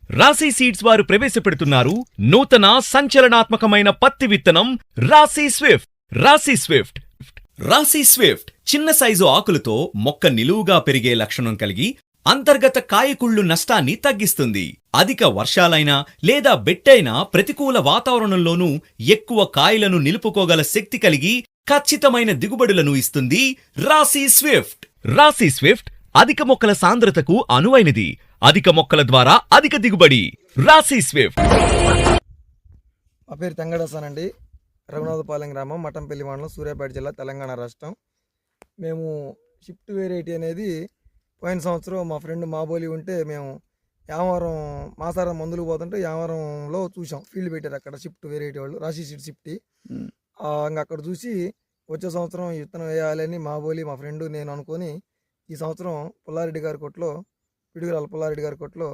రాశి సీడ్స్ వారు ప్రవేశపెడుతున్నారు నూతన సంచలనాత్మకమైన పత్తి విత్తనం రాశి స్విఫ్ట్. రాశి స్విఫ్ట్. రాశి స్విఫ్ట్ చిన్న సైజు ఆకులతో మొక్క నిలువుగా పెరిగే లక్షణం కలిగి అంతర్గత కాయకుళ్ళు నష్టాన్ని తగ్గిస్తుంది. అధిక వర్షాలైనా లేదా బెట్టైన ప్రతికూల వాతావరణంలోనూ ఎక్కువ కాయలను నిలుపుకోగల శక్తి కలిగి ఖచ్చితమైన దిగుబడులను ఇస్తుంది రాశి స్విఫ్ట్. రాశి స్విఫ్ట్ అధిక మొక్కల సాంద్రతకు అనువైనది. అధిక మొక్కల ద్వారా అధిక దిగుబడి. రాశి స్విఫ్ట్. మా పేరు తెంగడసానండి. రఘునాథపాలెం గ్రామం, మఠంపల్లి మండలం, సూర్యాపేట జిల్లా, తెలంగాణ రాష్ట్రం. మేము షిఫ్ట్ వెరైటీ అనేది పోయిన సంవత్సరం మా ఫ్రెండ్ మాబోలి ఉంటే మేము యామవరం మాసారం మందులు పోతుంటే యామవరంలో చూసాం. ఫీల్డ్ పెట్టారు అక్కడ షిఫ్ట్ వెరైటీ వాళ్ళు, రాశి సీడ్ షిఫ్ట్. ఇంకా అక్కడ చూసి వచ్చే సంవత్సరం ఈ విత్తనం వేయాలని మాబోలి మా ఫ్రెండ్ నేను అనుకొని ఈ సంవత్సరం పుల్లారెడ్డి గారి కొట్లో, పిడుగురాల పుల్లారెడ్డి గారి కొట్లో